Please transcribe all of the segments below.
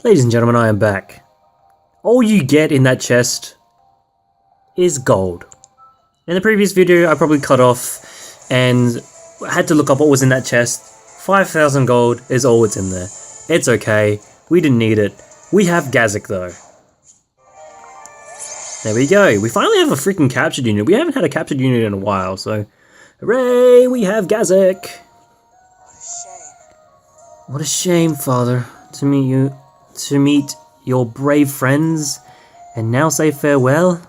Ladies and gentlemen, I am back. All you get in that chest is gold. In the previous video, I probably cut off and had to look up what was in that chest. 5,000 gold is all that's in there. It's okay. We didn't need it. We have Gazik though. There we go. We finally have a freaking captured unit. We haven't had a captured unit in a while, so hooray! We have Gazik. What a shame, Father, to meet your brave friends and now say farewell.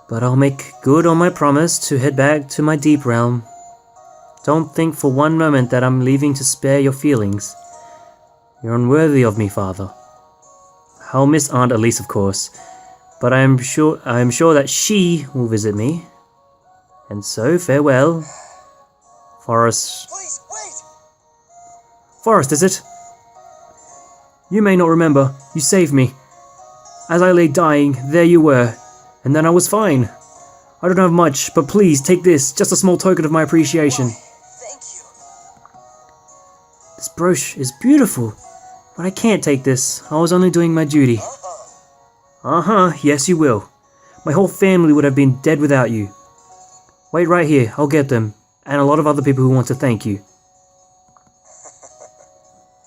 But I'll make good on my promise to head back to my deep realm. Don't think for one moment that I'm leaving to spare your feelings. You're unworthy of me, Father. I'll miss Aunt Elise, of course, but I am sure that she will visit me. And so, farewell. Forrest. Please, wait! Forrest, is it? You may not remember. You saved me. As I lay dying, there you were. And then I was fine. I don't have much, but please take this, just a small token of my appreciation. Thank you. This brooch is beautiful, but I can't take this. I was only doing my duty. Yes you will. My whole family would have been dead without you. Wait right here, I'll get them, and a lot of other people who want to thank you.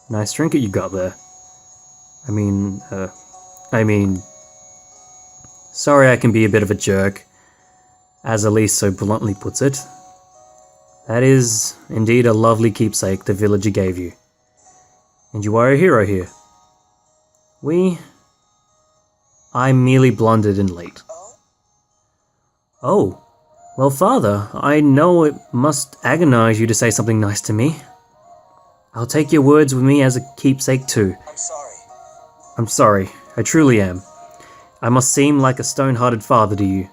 Nice trinket you got there. I mean, sorry I can be a bit of a jerk, as Elise so bluntly puts it. That is indeed a lovely keepsake the villager gave you. And you are a hero here. I merely blundered in late. Oh, well, Father, I know it must agonize you to say something nice to me. I'll take your words with me as a keepsake too. I'm sorry. I'm sorry, I truly am. I must seem like a stone-hearted father to you.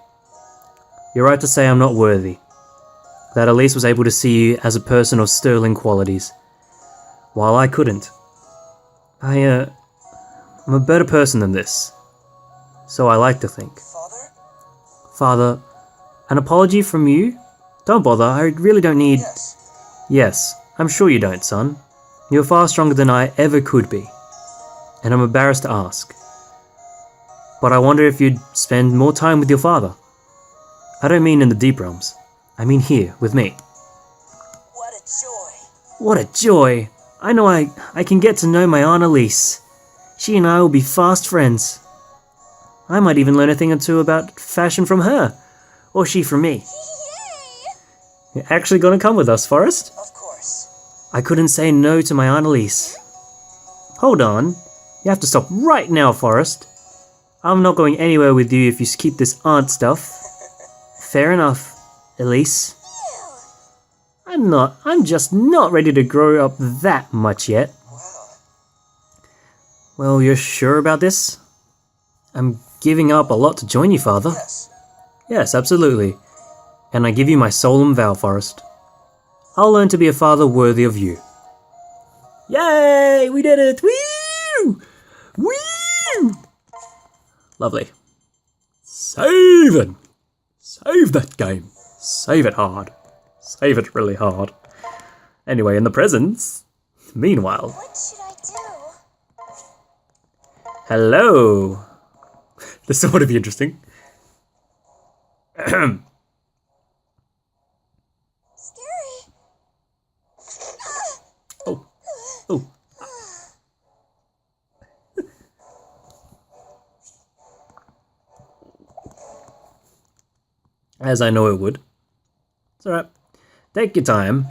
You're right to say I'm not worthy. That Elise was able to see you as a person of sterling qualities, while I couldn't. I'm a better person than this. So I like to think. Father? Father, an apology from you? Don't bother, I really don't need... Yes, I'm sure you don't, son. You're far stronger than I ever could be. And I'm embarrassed to ask. But I wonder if you'd spend more time with your father. I don't mean in the deep realms. I mean here, with me. What a joy. What a joy! I know I can get to know my Aunt Elise. She and I will be fast friends. I might even learn a thing or two about fashion from her. Or she from me. Yay! You're actually gonna come with us, Forrest? Of course. I couldn't say no to my Aunt Elise. Hold on. You have to stop right now, Forrest. I'm not going anywhere with you if you keep this aunt stuff. Fair enough, Elise. I'm just not ready to grow up that much yet. Wow. Well, you're sure about this? I'm giving up a lot to join you, Father. Yes. Yes, absolutely. And I give you my solemn vow, Forrest. I'll learn to be a father worthy of you. Yay! We did it! Woo! Woo! Lovely. Save it! Save that game. Save it hard. Save it really hard. Anyway, in the presents, meanwhile. What should I do? Hello. This ought to be interesting. Scary. Oh. Oh. As I know it would. It's alright. Take your time.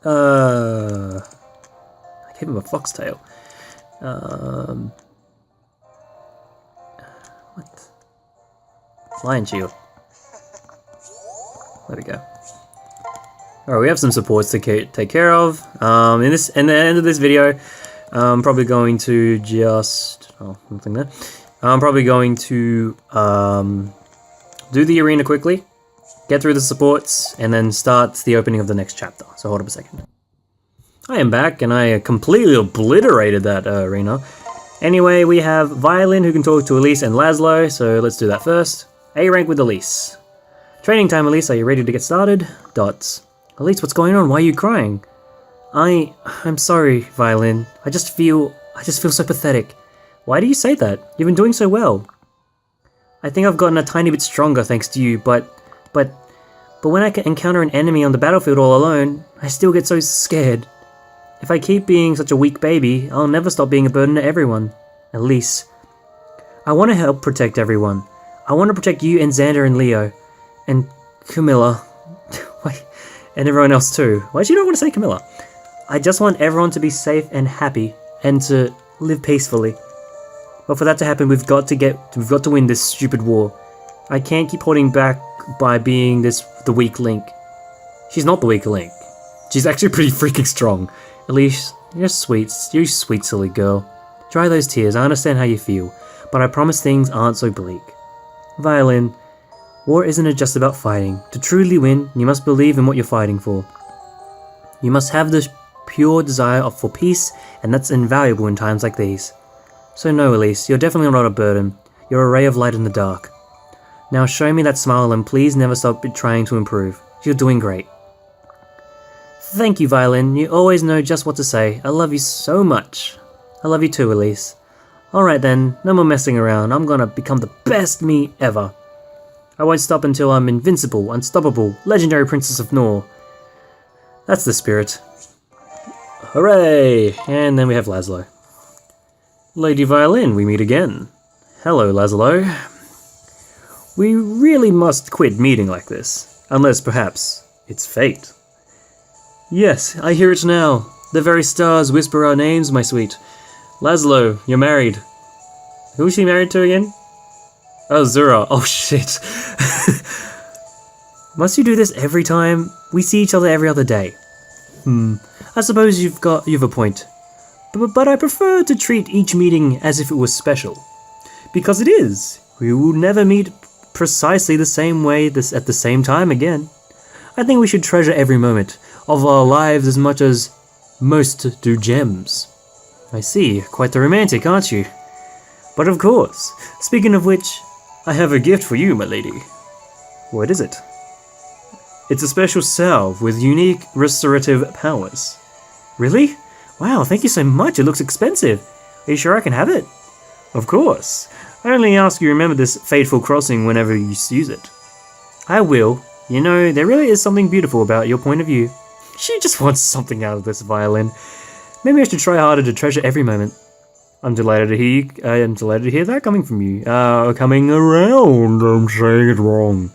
I gave him a foxtail. What? Lion shield. There we go. Alright, we have some supports to take care of. In the end of this video, I'm probably going to just... oh, nothing there. I'm probably going to do the arena quickly, get through the supports, and then start the opening of the next chapter. So hold up a second. I am back, and I completely obliterated that arena. Anyway, we have Violin, who can talk to Elise and Laszlo, so let's do that first. A rank with Elise. Training time, Elise, are you ready to get started? Dots. Elise, what's going on? Why are you crying? I'm sorry, Violin. I just feel so pathetic. Why do you say that? You've been doing so well. I think I've gotten a tiny bit stronger thanks to you, but when I encounter an enemy on the battlefield all alone, I still get so scared. If I keep being such a weak baby, I'll never stop being a burden to everyone. Elise, I want to help protect everyone. I want to protect you and Xander and Leo. And Camilla. And everyone else too. Why do you not want to say Camilla? I just want everyone to be safe and happy, and to live peacefully. But for that to happen, we've got to win this stupid war. I can't keep holding back by being the weak link. She's not the weak link. She's actually pretty freaking strong. Elise, you're sweet. You sweet silly girl. Dry those tears. I understand how you feel, but I promise things aren't so bleak. Violin, war isn't just about fighting. To truly win, you must believe in what you're fighting for. You must have this pure desire for peace, and that's invaluable in times like these. So no, Elise, you're definitely not a burden. You're a ray of light in the dark. Now show me that smile and please never stop trying to improve. You're doing great. Thank you, Violin. You always know just what to say. I love you so much. I love you too, Elise. Alright then, no more messing around. I'm gonna become the best me ever. I won't stop until I'm invincible, unstoppable, legendary princess of Nor. That's the spirit. Hooray! And then we have Laszlo. Lady Violin, we meet again. Hello, Laszlo. We really must quit meeting like this. Unless, perhaps, it's fate. Yes, I hear it now. The very stars whisper our names, my sweet. Laszlo, you're married. Who is she married to again? Oh, Zura. Oh, shit. Must you do this every time? We see each other every other day. I suppose you've a point. But I prefer to treat each meeting as if it was special. Because it is. We will never meet precisely the same way at the same time again. I think we should treasure every moment of our lives as much as most do gems. I see, quite the romantic, aren't you? But of course, speaking of which, I have a gift for you, my lady. What is it? It's a special salve with unique restorative powers. Really? Wow, thank you so much, it looks expensive. Are you sure I can have it? Of course. I only ask you remember this fateful crossing whenever you use it. I will. You know, there really is something beautiful about your point of view. She just wants something out of this Violin. Maybe I should try harder to treasure every moment. I'm delighted to hear that coming from you. Coming around, I'm saying it wrong.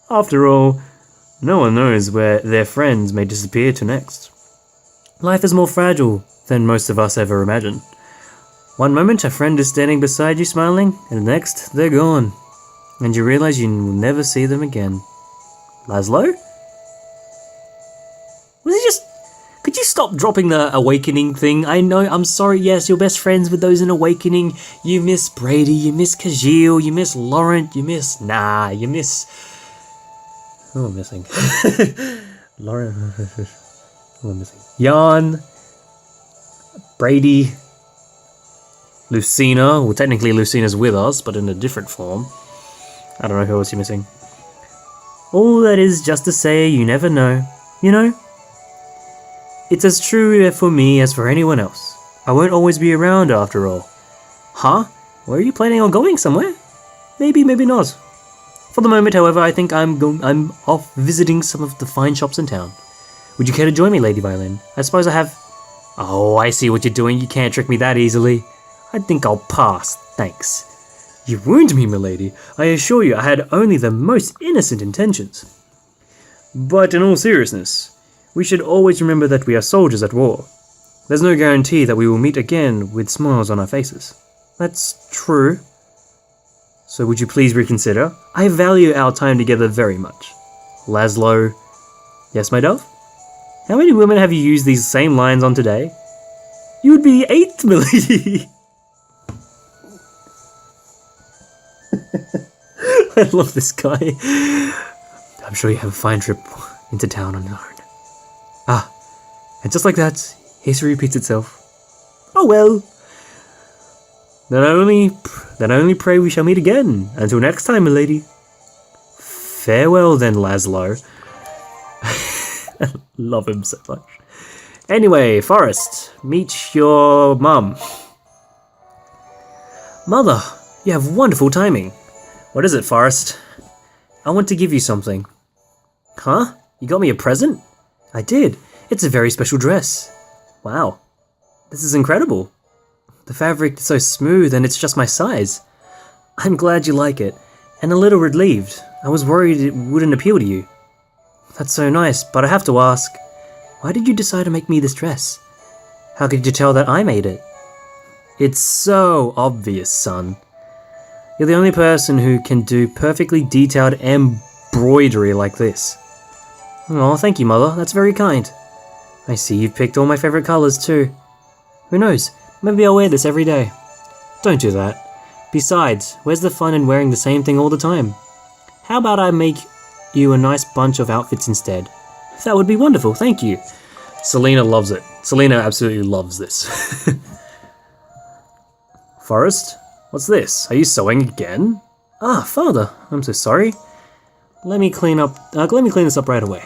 After all, no one knows where their friends may disappear to next. Life is more fragile than most of us ever imagine. One moment a friend is standing beside you smiling, and the next they're gone. And you realize you will never see them again. Laszlo? Was it just... Could you stop dropping the awakening thing? I know, I'm sorry, yes, you're best friends with those in awakening. You miss Brady, you miss Kajil, you miss Laurent, you miss... you miss... Who am I missing? Laurent... Who am I missing? Jan... Brady... Lucina. Well, technically Lucina's with us, but in a different form. I don't know who else you're missing. All that is just to say you never know. You know? It's as true for me as for anyone else. I won't always be around after all. Huh? Where are you planning on going somewhere? Maybe, maybe not. For the moment, however, I think I'm off visiting some of the fine shops in town. Would you care to join me, Lady Violin? I suppose I have... Oh, I see what you're doing. You can't trick me that easily. I think I'll pass, thanks. You wound me, milady. I assure you I had only the most innocent intentions. But in all seriousness, we should always remember that we are soldiers at war. There's no guarantee that we will meet again with smiles on our faces. That's true. So would you please reconsider? I value our time together very much. Laszlo. Yes, my dove? How many women have you used these same lines on today? You would be the 8th, milady. I love this guy. I'm sure you have a fine trip into town on your own. Ah, and just like that, history repeats itself. Oh well. Then I only pray we shall meet again. Until next time, milady. Farewell then, Laszlo. Love him so much. Anyway, Forrest, meet your mum. Mother, you have wonderful timing. What is it, Forrest? I want to give you something. Huh? You got me a present? I did. It's a very special dress. Wow. This is incredible. The fabric is so smooth and it's just my size. I'm glad you like it, and a little relieved. I was worried it wouldn't appeal to you. That's so nice, but I have to ask, why did you decide to make me this dress? How could you tell that I made it? It's so obvious, son. You're the only person who can do perfectly detailed embroidery like this. Oh, thank you, Mother. That's very kind. I see you've picked all my favorite colors too. Who knows? Maybe I'll wear this every day. Don't do that. Besides, where's the fun in wearing the same thing all the time? How about I make you a nice bunch of outfits instead? That would be wonderful, thank you. Selena loves it. Selena absolutely loves this. Forrest, what's this? Are you sewing again? Ah, Father, I'm so sorry. Let me clean this up right away.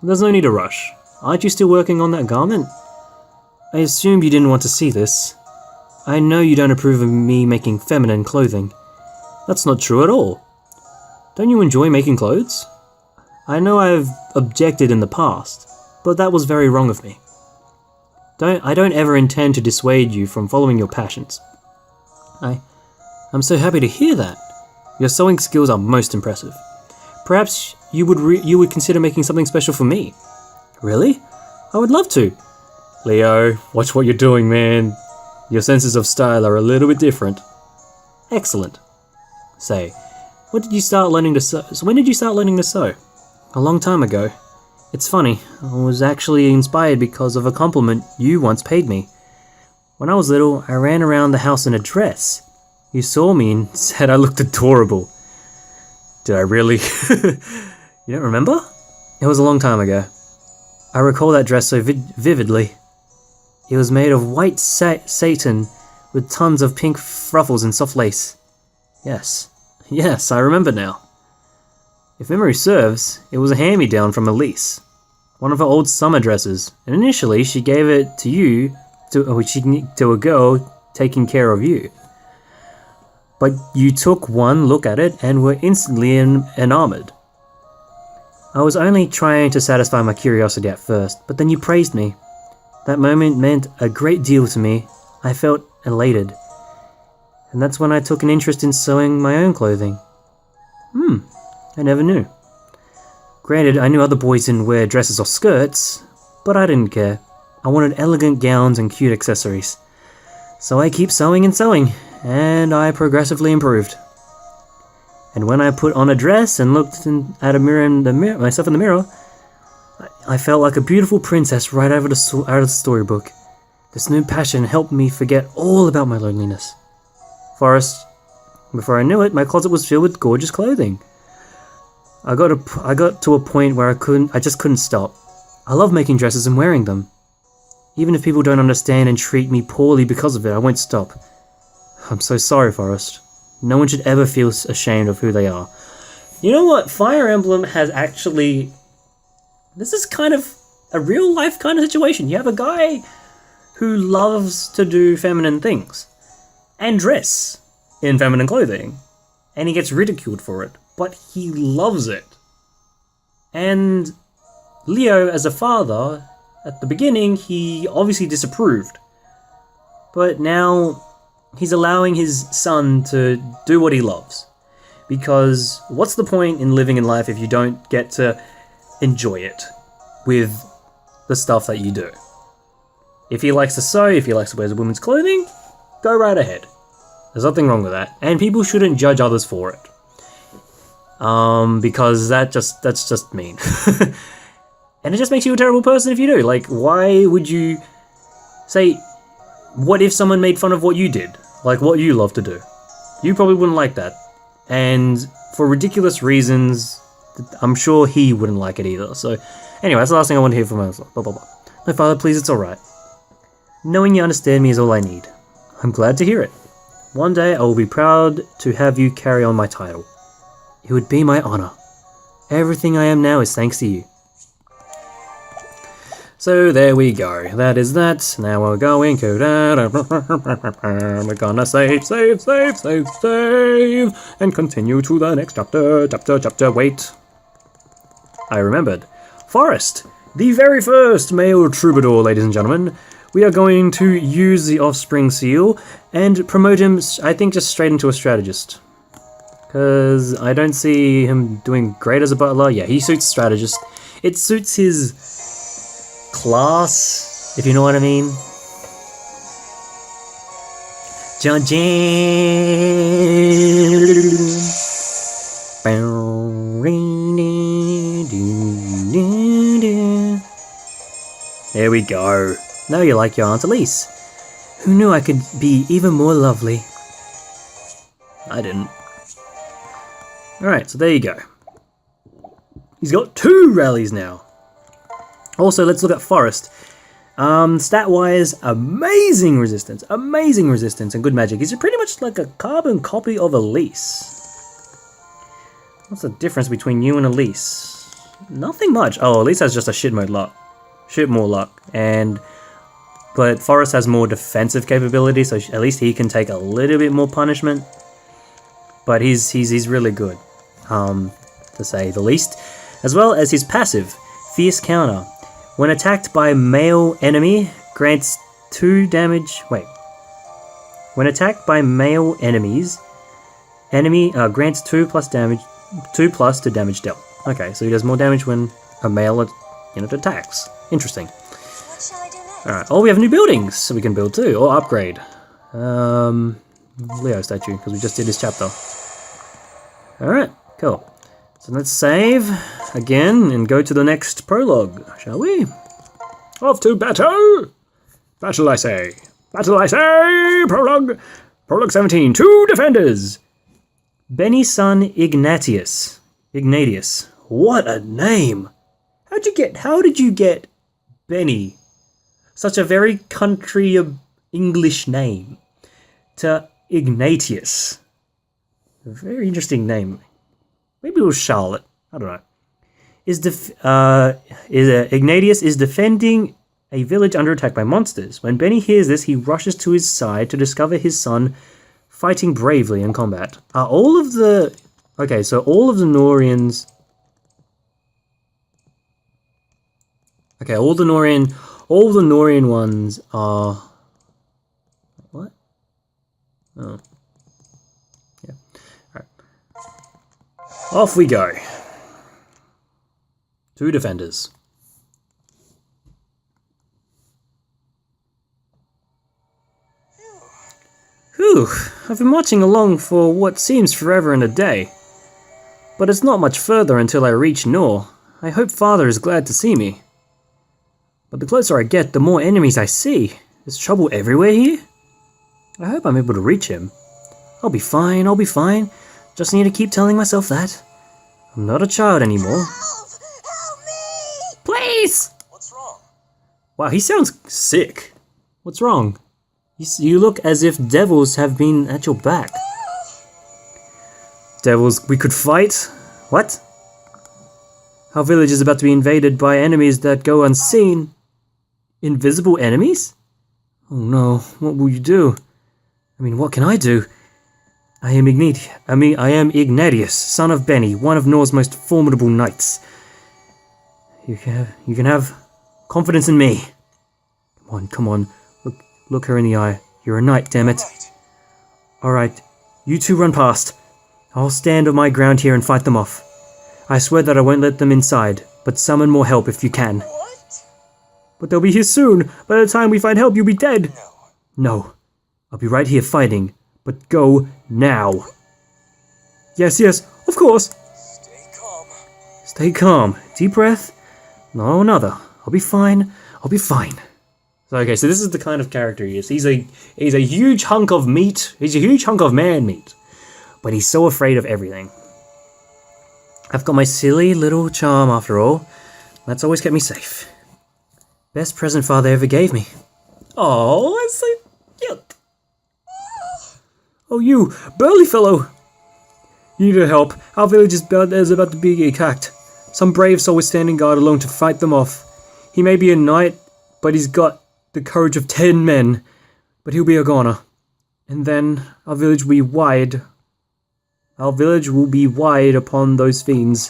There's no need to rush. Aren't you still working on that garment? I assumed you didn't want to see this. I know you don't approve of me making feminine clothing. That's not true at all. Don't you enjoy making clothes? I know I've objected in the past, but that was very wrong of me. I don't ever intend to dissuade you from following your passions. I'm so happy to hear that. Your sewing skills are most impressive. Perhaps you would consider making something special for me. Really? I would love to. Leo, watch what you're doing, man. Your senses of style are a little bit different. Excellent. Say, when did you start learning to sew? A long time ago. It's funny, I was actually inspired because of a compliment you once paid me. When I was little, I ran around the house in a dress. You saw me and said I looked adorable. Did I really? You don't remember? It was a long time ago. I recall that dress so vividly. It was made of white satin with tons of pink ruffles and soft lace. Yes, I remember now. If memory serves, it was a hand-me-down from Elise, one of her old summer dresses, and initially she gave it to a girl taking care of you. But you took one look at it and were instantly enamored. I was only trying to satisfy my curiosity at first, but then you praised me. That moment meant a great deal to me. I felt elated. And that's when I took an interest in sewing my own clothing. I never knew. Granted, I knew other boys didn't wear dresses or skirts, but I didn't care. I wanted elegant gowns and cute accessories. So I keep sewing and sewing, and I progressively improved. And when I put on a dress and looked at myself in the mirror, I felt like a beautiful princess right out of the storybook. This new passion helped me forget all about my loneliness. Forrest, before I knew it, my closet was filled with gorgeous clothing. I got to a point where I just couldn't stop. I love making dresses and wearing them. Even if people don't understand and treat me poorly because of it, I won't stop. I'm so sorry, Forrest. No one should ever feel ashamed of who they are. You know what? Fire Emblem has actually... This is kind of a real-life kind of situation. You have a guy who loves to do feminine things and dress in feminine clothing, and he gets ridiculed for it, but he loves it. And Leo, as a father, at the beginning, he obviously disapproved, but now he's allowing his son to do what he loves. Because what's the point in living in life if you don't get to enjoy it with the stuff that you do? If he likes to sew, if he likes to wear women's clothing, go right ahead. There's nothing wrong with that. And people shouldn't judge others for it. Because that's just mean. And it just makes you a terrible person if you do. Like, why would you say, what if someone made fun of what you did? Like what you love to do? You probably wouldn't like that. And for ridiculous reasons, I'm sure he wouldn't like it either. So anyway, that's the last thing I want to hear from myself. Blah, blah, blah. No, Father, please, it's alright. Knowing you understand me is all I need. I'm glad to hear it. One day I will be proud to have you carry on my title. It would be my honor. Everything I am now is thanks to you. So there we go. That is that. Now we're going to... We're gonna save, and continue to the next chapter. Wait. I remembered. Forrest, the very first male troubadour, ladies and gentlemen. We are going to use the offspring seal and promote him, I think, just straight into a strategist. Because I don't see him doing great as a butler. Yeah, he suits strategist. It suits his class, if you know what I mean. There we go. Now you're like your Aunt Elise. Who knew I could be even more lovely? I didn't. Alright, so there you go. He's got 2 rallies now. Also, let's look at Forrest. Stat-wise, amazing resistance, and good magic. He's pretty much like a carbon copy of Elise. What's the difference between you and Elise? Nothing much. Oh, Elise has just a shit more luck, but Forrest has more defensive capability, so at least he can take a little bit more punishment. But he's really good, to say the least. As well as his passive, Fierce Counter. When attacked by male enemy, grants 2 damage. Wait. When attacked by male enemies, grants 2 plus damage, 2 plus to damage dealt. Okay, so he does more damage when a male unit attacks. Interesting. What shall I do next? Alright, oh, we have new buildings, so we can build too, or upgrade. Leo statue, because we just did this chapter. Alright, cool. So let's save again and go to the next prologue, shall we? Off to battle! Battle, I say. Battle, I say! Prologue! Prologue 17, 2 defenders! Benny's son, Ignatius. What a name! How did you get Benny? Such a very country English name. To Ignatius. A very interesting name. Maybe it was Charlotte. I don't know. Ignatius is defending a village under attack by monsters. When Benny hears this, he rushes to his side to discover his son fighting bravely in combat. Are all of the... Okay, so all of the Norians... Okay, all the Norian ones are... What? Oh. Yeah. Alright. Off we go. 2 defenders. Whew, I've been marching along for what seems forever and a day. But it's not much further until I reach Nor. I hope Father is glad to see me. But the closer I get, the more enemies I see. There's trouble everywhere here? I hope I'm able to reach him. I'll be fine. Just need to keep telling myself that. I'm not a child anymore. Help me! Please! What's wrong? Wow, he sounds sick. What's wrong? You look as if devils have been at your back. Devils we could fight? What? Our village is about to be invaded by enemies that go unseen. Invisible enemies? Oh no, what will you do? I mean, what can I do? I am Ignatius, son of Benny, one of Nor's most formidable knights. You can have confidence in me. Come on. Look her in the eye. You're a knight, damn it. Alright, you 2 run past. I'll stand on my ground here and fight them off. I swear that I won't let them inside, but summon more help if you can. What? But they'll be here soon. By the time we find help, you'll be dead. No. I'll be right here fighting, but go now. Yes, of course. Stay calm. Deep breath. No, another. I'll be fine. So, okay, so this is the kind of character he is. He's a huge hunk of meat. He's a huge hunk of man meat. But he's so afraid of everything. I've got my silly little charm after all. That's always kept me safe. Best present Father ever gave me. Oh, that's so cute. Oh, you, burly fellow. You need help. Our village is about to be attacked. Some brave soul is standing guard alone to fight them off. He may be a knight, but he's got the courage of 10 men. But he'll be a goner. And then our village will be wide. Our village will be wide upon those fiends.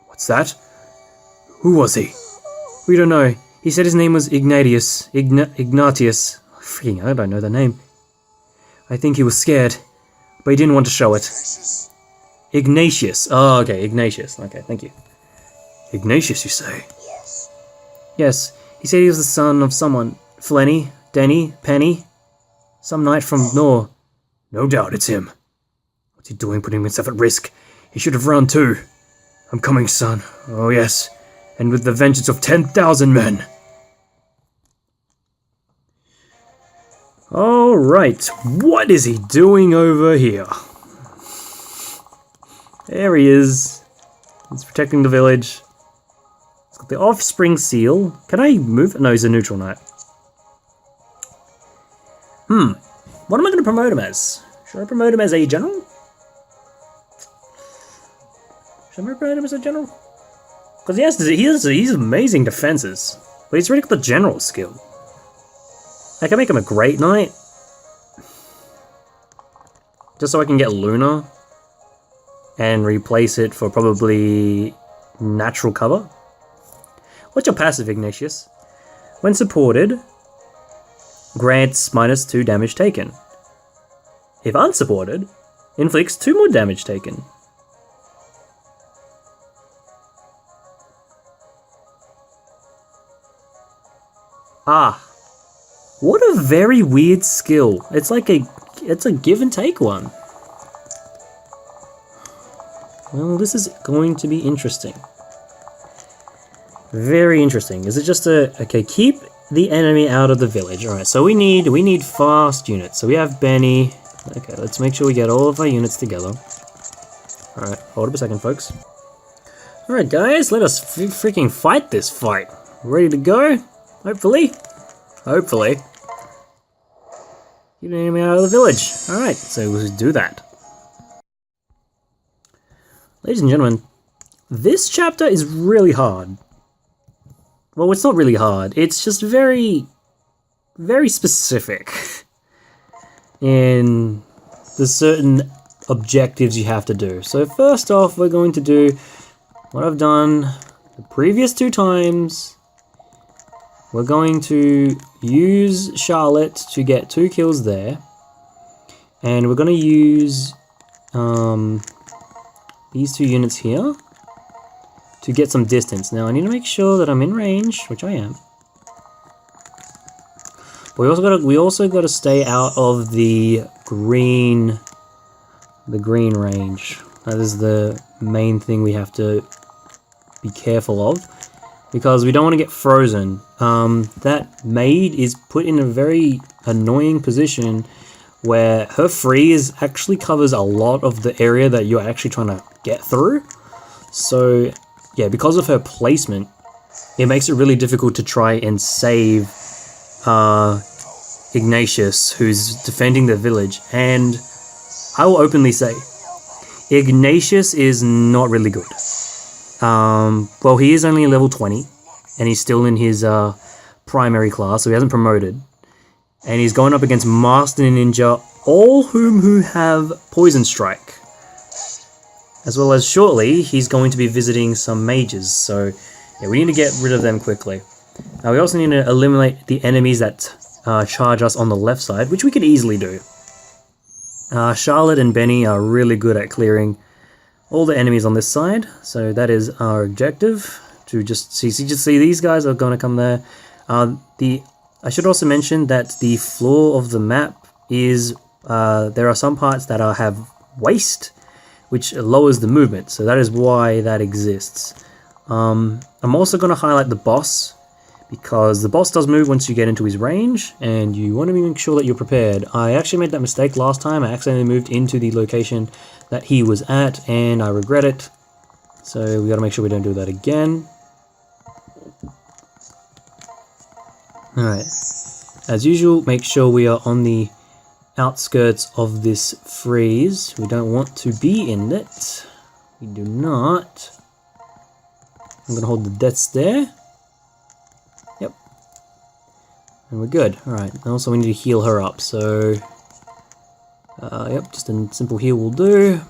What's that? Who was he? We don't know. He said his name was Ignatius. Ignatius. Freaking, I don't know the name. I think he was scared, but he didn't want to show it. Ignatius. Oh, okay, Ignatius. Okay, thank you. Ignatius, you say? Yes. Yes, he said he was the son of someone. Flenny, Denny, Penny. Some knight from Nor. No doubt it's him. What's he doing putting himself at risk? He should have run too. I'm coming, son. Oh yes. And with the vengeance of 10,000 men. Alright, what is he doing over here? There he is. He's protecting the village. He's got the offspring seal. Can I move? No, he's a neutral knight. What am I going to promote him as? Should I promote him as a general? Should I promote him as a general? Because he's amazing defenses. But he's already got the general skill. I can make him a great knight. Just so I can get Luna. And replace it for probably natural cover. What's your passive, Ignatius? When supported, grants -2 damage taken. If unsupported, inflicts 2 more damage taken. Ah. What a very weird skill. It's a give and take one. Well, this is going to be interesting. Very interesting. Is it just okay, keep the enemy out of the village. Alright, so we need fast units. So we have Benny. Okay, let's make sure we get all of our units together. Alright, hold up a second, folks. Alright, guys, let us freaking fight this fight. Ready to go? Hopefully. Hopefully. Keep the enemy out of the village. Alright, so we'll do that. Ladies and gentlemen, this chapter is really hard. Well, it's not really hard. It's just very, very specific in the certain objectives you have to do. So first off, we're going to do what I've done the previous 2 times. We're going to use Charlotte to get 2 kills there. And we're going to use these 2 units here to get some distance. Now I need to make sure that I'm in range, which I am. But we also got to stay out of the green range. That is the main thing we have to be careful of, because we don't want to get frozen. That maid is put in a very annoying position where her freeze actually covers a lot of the area that you're actually trying to get through. So yeah, because of her placement, it makes it really difficult to try and save Ignatius, who's defending the village. And I will openly say, Ignatius is not really good. Well, he is only level 20, and he's still in his primary class, so he hasn't promoted. And he's going up against Master Ninja, all who have Poison Strike. As well as shortly, he's going to be visiting some mages, so yeah, we need to get rid of them quickly. Now we also need to eliminate the enemies that charge us on the left side, which we could easily do. Charlotte and Benny are really good at clearing all the enemies on this side, so that is our objective. To just see these guys are going to come there. I should also mention that the floor of the map is there are some parts that have waste, which lowers the movement, so that is why that exists. I'm also going to highlight the boss, because the boss does move once you get into his range, and you want to make sure that you're prepared. I actually made that mistake last time. I accidentally moved into the location that he was at, and I regret it. So we got to make sure we don't do that again. Alright, as usual, make sure we are on the outskirts of this freeze. We don't want to be in it. We do not. I'm going to hold the deaths there. Yep. And we're good. Alright, also we need to heal her up, so... yep, just a simple heal will do.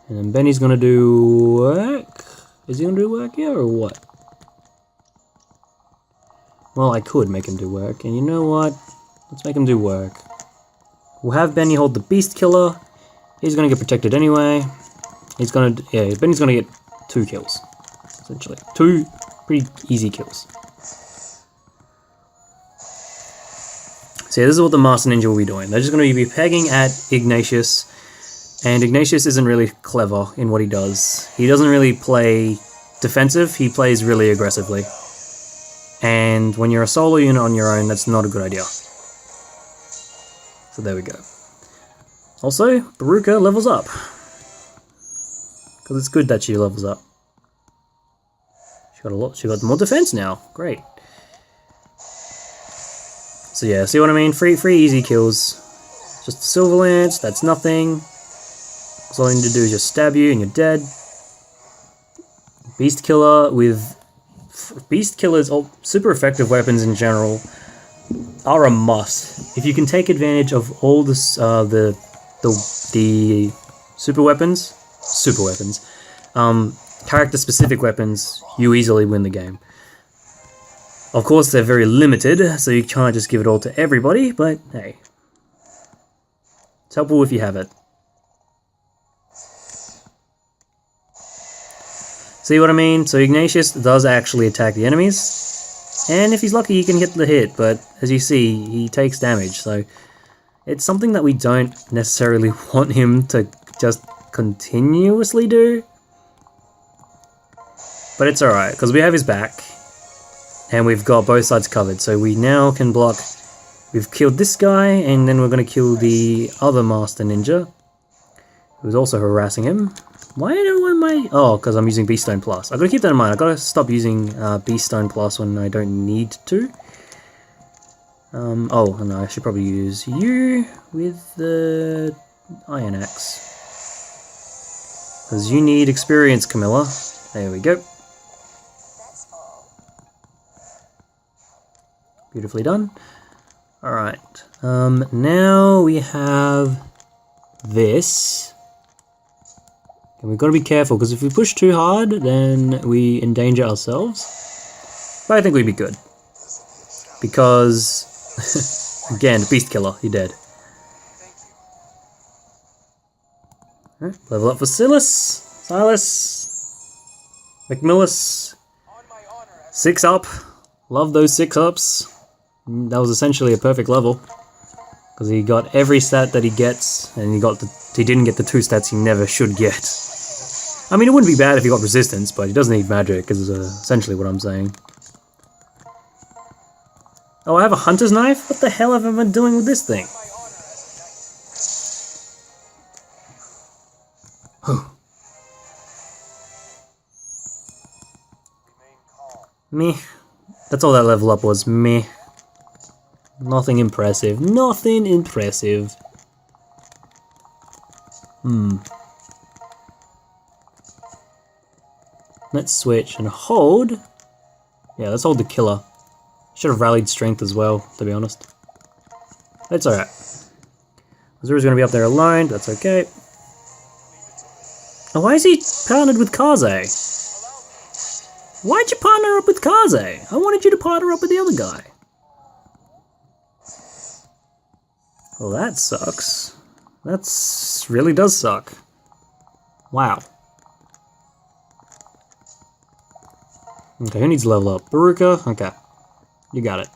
And then Benny's gonna do work. Is he gonna do work here or what? Well, I could make him do work, and you know what? Let's make him do work. We'll have Benny hold the Beast Killer. He's gonna get protected anyway. He's gonna, yeah, Benny's gonna get 2 kills, essentially. 2 pretty easy kills. So yeah, this is what the Master Ninja will be doing. They're just gonna be pegging at Ignatius. And Ignatius isn't really clever in what he does. He doesn't really play defensive, he plays really aggressively. And when you're a solo unit on your own, that's not a good idea. So there we go. Also, Baruka levels up. Because it's good that she levels up. She got more defense now. Great. So yeah, see what I mean? Free easy kills. Just the Silver Lance, that's nothing. All you need to do is just stab you and you're dead. Beast Killer with... Beast Killers, or super effective weapons in general, are a must. If you can take advantage of all this, the super weapons, character-specific weapons, you easily win the game. Of course, they're very limited, so you can't just give it all to everybody, but hey. It's helpful if you have it. See what I mean? So Ignatius does actually attack the enemies, and if he's lucky he can hit the hit, but as you see, he takes damage, so it's something that we don't necessarily want him to just continuously do. But it's alright, because we have his back, and we've got both sides covered, so we now can block. We've killed this guy, and then we're going to kill the other Master Ninja, who's also harassing him. Why am I... Oh, because I'm using Beast Stone Plus. I've got to keep that in mind. I've got to stop using Beast Stone Plus when I don't need to. Oh, no, I should probably use you with the Iron Axe. Because you need experience, Camilla. There we go. Beautifully done. Alright. Now we have this. And we've got to be careful, because if we push too hard, then we endanger ourselves. But I think we'd be good. Because, again, Beast Killer, you're dead. Right, level up for Silas, McMillis. 6 up. Love those 6 ups. That was essentially a perfect level. Because he got every stat that he gets, and he didn't get the 2 stats he never should get. I mean, it wouldn't be bad if he got resistance, but he doesn't need magic, is essentially what I'm saying. Oh, I have a hunter's knife? What the hell have I been doing with this thing? Meh. That's all that level up was. Meh. Nothing impressive. Nothing impressive. Let's switch and hold. Yeah, let's hold the killer. Should have rallied strength as well, to be honest. That's alright. Azura's going to be up there alone. That's okay. Oh, why is he partnered with Kaze? Why'd you partner up with Kaze? I wanted you to partner up with the other guy. Well, that sucks. That really does suck. Wow. Okay, who needs to level up? Baruka? Okay. You got it.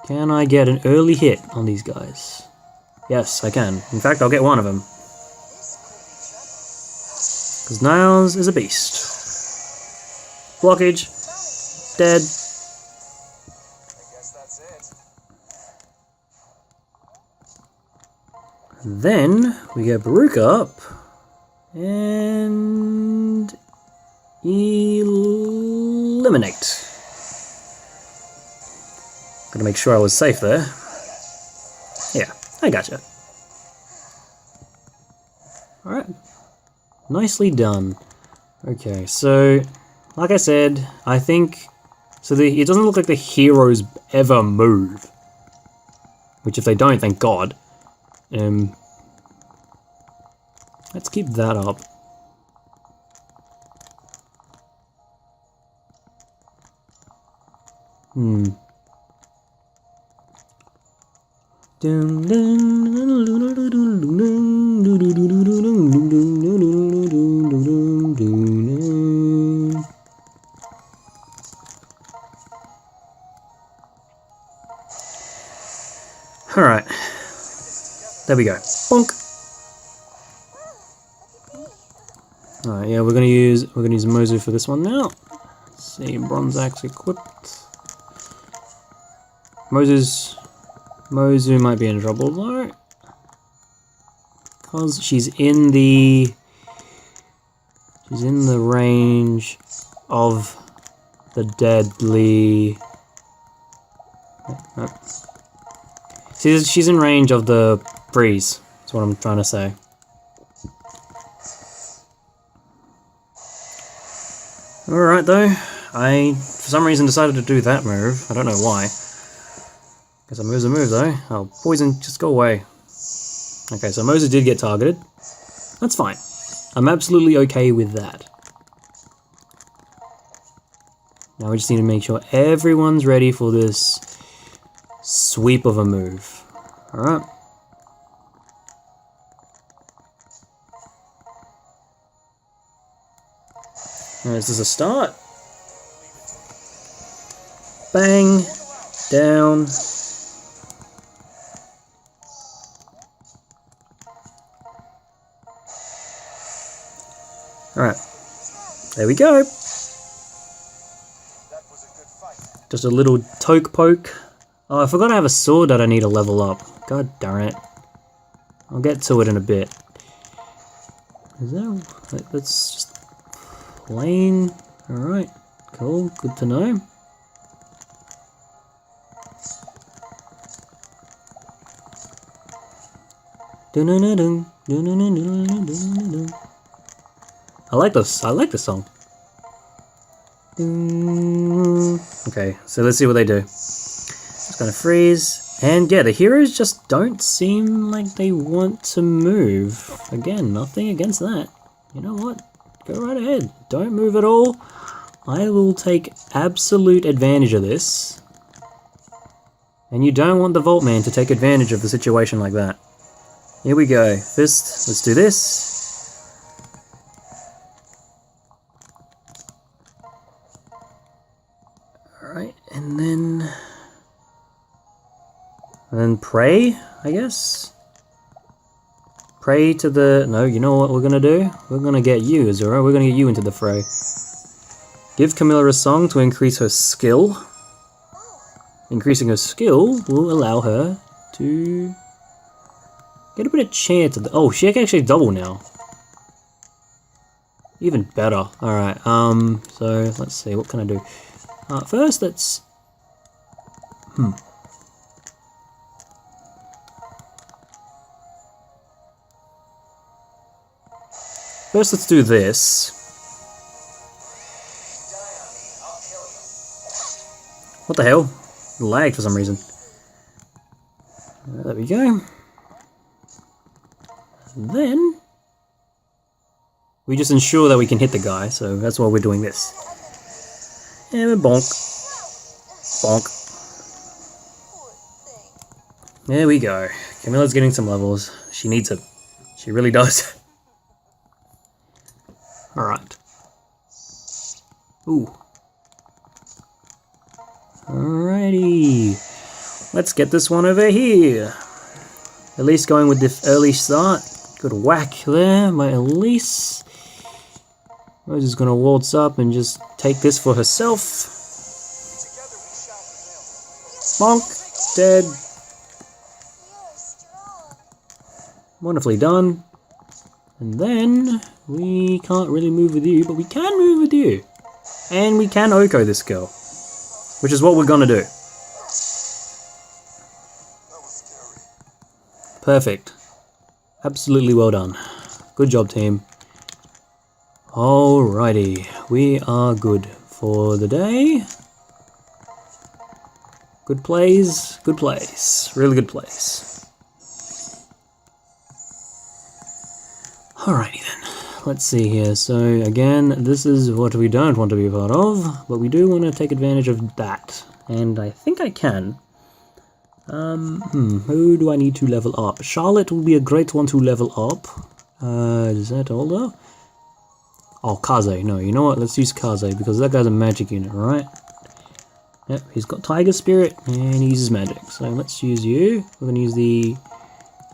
Can I get an early hit on these guys? Yes, I can. In fact, I'll get one of them. Because Niles is a beast. Blockage. Dead. Then we get Baruka up. And... eliminate. Gotta make sure I was safe there. Yeah, I gotcha. Alright. Nicely done. Okay, so, like I said, I think So it doesn't look like the heroes ever move. Which if they don't, thank God. Let's keep that up. Alright. There we go. Bonk. Alright, yeah, we're gonna use Mozu for this one now. Let's see, bronze axe equipped. Mozu might be in trouble though. Because she's in the range of the deadly. Nope. She's in range of the breeze, that's what I'm trying to say. Alright though, I for some reason decided to do that move, I don't know why. Guess a move's a move though. Oh, poison, just go away. Okay, so Mozu did get targeted. That's fine. I'm absolutely okay with that. Now we just need to make sure everyone's ready for this sweep of a move. Alright. This is a start. Bang. Down. Alright. There we go. Just a little toke poke. Oh, I forgot I have a sword that I need to level up. God darn it. I'll get to it in a bit. Is that... That's just... plain. Alright. Cool. Good to know. I like this song. Okay, so let's see what they do. Just gonna freeze. And yeah, the heroes just don't seem like they want to move. Again, nothing against that. You know what? Go right ahead. Don't move at all. I will take absolute advantage of this. And you don't want the Vault Man to take advantage of the situation like that. Here we go. Fist. Let's do this. Alright, and then pray, I guess? Pray to the... No, you know what we're gonna do? We're gonna get you, Azura. We're gonna get you into the fray. Give Camilla a song to increase her skill. Increasing her skill will allow her to get a bit of chance of the... Oh, she can actually double now. Even better. Alright, so let's see, what can I do? First, let's... First, let's do this. What the hell? It lagged for some reason. There we go. And then... we just ensure that we can hit the guy, so that's why we're doing this. And bonk. Bonk. There we go. Camilla's getting some levels. She needs it. She really does. Alright. Ooh. Alrighty. Let's get this one over here. Elise going with the early start. Good whack there by Elise. Rose is going to waltz up and just take this for herself. Bonk. Dead. Wonderfully done. And then, we can't really move with you, but we can move with you. And we can Oko this girl. Which is what we're going to do. Perfect. Absolutely well done. Good job, team. Alrighty, we are good for the day. Good plays, good plays. Really good plays. Alrighty then. Let's see here. So again, this is what we don't want to be a part of, but we do want to take advantage of that. And I think I can. Who do I need to level up? Charlotte will be a great one to level up. Is that all though? Oh, Kaze. No, you know what? Let's use Kaze because that guy's a magic unit, right? Yep, he's got Tiger Spirit and he uses magic. So let's use you. We're going to use the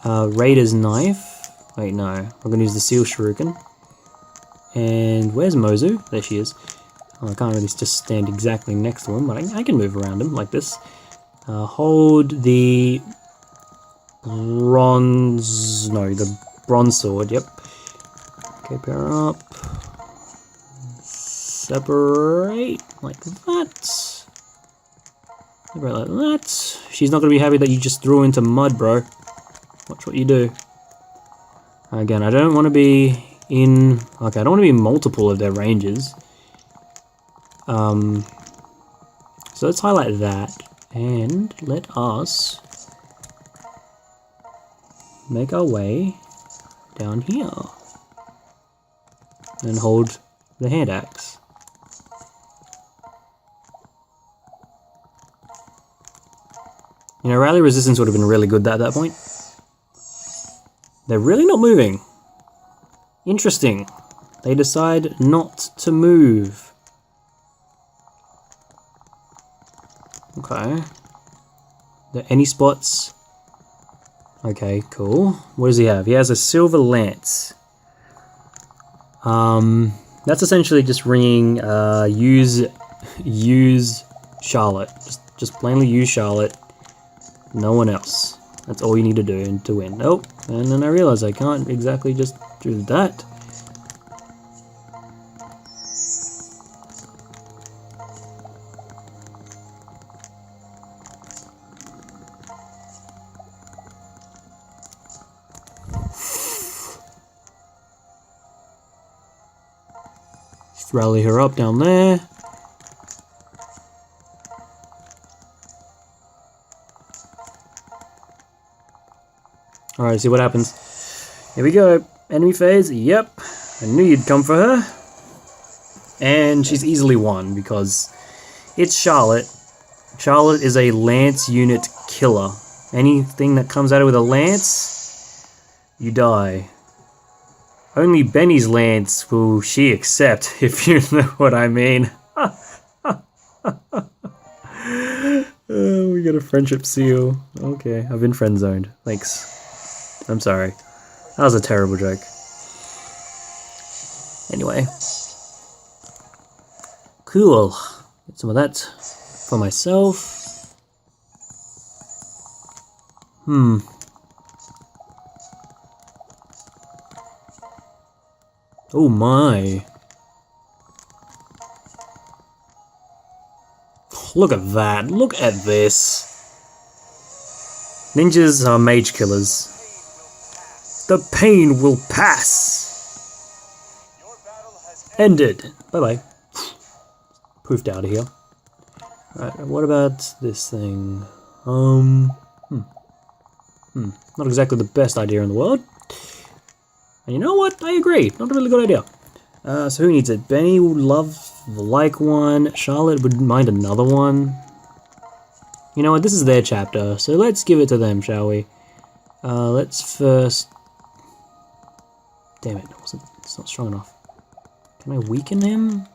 Raider's Knife. Wait, no. We're going to use the Seal Shuriken. And where's Mozu? There she is. Oh, I can't really just stand exactly next to him, but I can move around him like this. Hold the bronze... No, the bronze sword, yep. Okay, pair up. Separate like that. Separate like that. She's not going to be happy that you just threw her into mud, bro. Watch what you do. Again, I don't want to be in... Okay, I don't want to be in multiple of their ranges. So let's highlight that. And let us make our way down here. And hold the hand axe. You know, rally resistance would have been really good at that point. They're really not moving. Interesting. They decide not to move. Okay. Are there any spots? Okay, cool. What does he have? He has a silver lance. That's essentially just ringing use Charlotte. Just plainly use Charlotte. No one else. That's all you need to do and to win. Oh, and then I realize I can't exactly just do that. Just rally her up down there. Alright, see what happens. Here we go. Enemy phase. Yep. I knew you'd come for her. And she's easily won because it's Charlotte. Charlotte is a lance unit killer. Anything that comes at her with a lance, you die. Only Benny's lance will she accept, if you know what I mean. We got a friendship seal. Okay, I've been friend zoned. Thanks. I'm sorry. That was a terrible joke. Anyway. Cool. Get some of that for myself. Oh my. Look at that. Look at this. Ninjas are mage killers. The pain will pass. Ended. Bye-bye. Poofed out of here. Alright, what about this thing? Not exactly the best idea in the world. And you know what? I agree. Not a really good idea. So who needs it? Benny would like one. Charlotte would mind another one. You know what? This is their chapter, so let's give it to them, shall we? Let's first... Damn it, it's not strong enough. Can I weaken him? I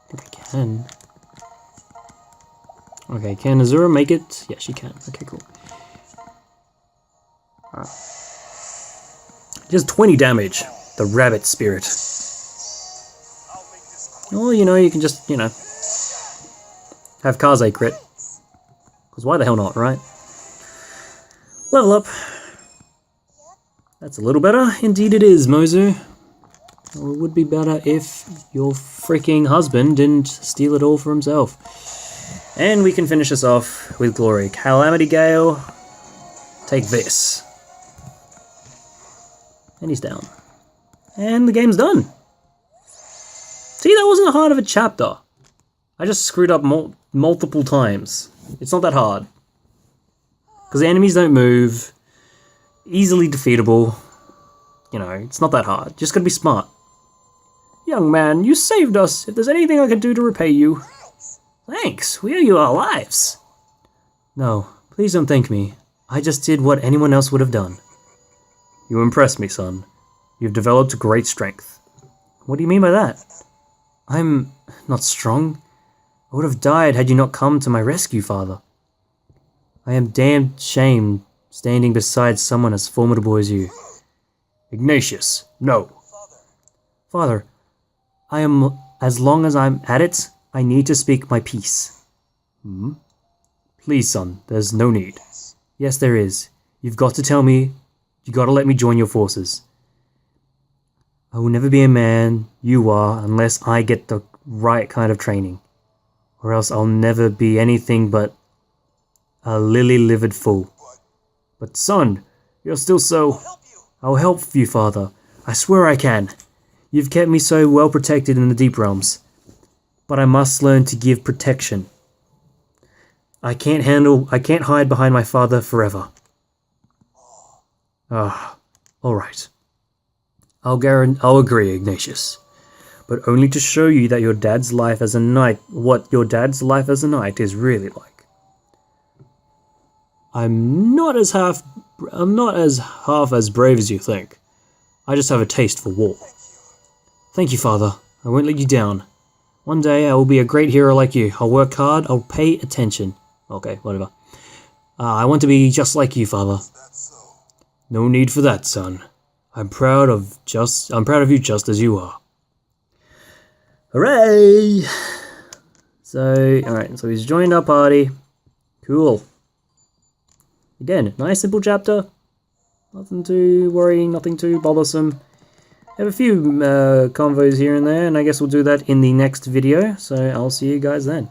think I can. Okay, can Azura make it? Yeah, she can. Okay, cool. Alright. Just 20 damage. The rabbit spirit. Or, you know, you can just, you know, have Kaze crit. Because why the hell not, right? Level up. That's a little better. Indeed it is, Mozu. Well, it would be better if your freaking husband didn't steal it all for himself. And we can finish this off with glory. Calamity Gale, take this. And he's down. And the game's done. See, that wasn't hard of a chapter. I just screwed up multiple times. It's not that hard. Because the enemies don't move. Easily defeatable. You know, it's not that hard. Just gotta be smart. Young man, you saved us. If there's anything I can do to repay you... Thanks. We owe you our lives. No, please don't thank me. I just did what anyone else would have done. You impress me, son. You've developed great strength. What do you mean by that? I'm not strong. I would have died had you not come to my rescue, Father. I am damned shamed standing beside someone as formidable as you. Ignatius, no. Father, as long as I'm at it, I need to speak my piece. Please, son, there's no need. Yes, there is. You've got to tell me, you got to let me join your forces. I will never be a man you are unless I get the right kind of training. Or else I'll never be anything but a lily-livered fool. But son, you're still so... I'll help you, Father. I swear I can. You've kept me so well protected in the deep realms. But I must learn to give protection. I can't hide behind my father forever. Alright. I'll agree, Ignatius. But only to show you that your dad's life as a knight, what your dad's life as a knight is really like. I'm not as half as brave as you think. I just have a taste for war. Thank you, Father. I won't let you down. One day I will be a great hero like you. I'll work hard. I'll pay attention. Okay, whatever. I want to be just like you, Father. No need for that, son. I'm proud of you just as you are. Hooray! So, alright, so he's joined our party. Cool. Again, nice simple chapter. Nothing too worrying, nothing too bothersome. Have a few convos here and there, and I guess we'll do that in the next video, so I'll see you guys then.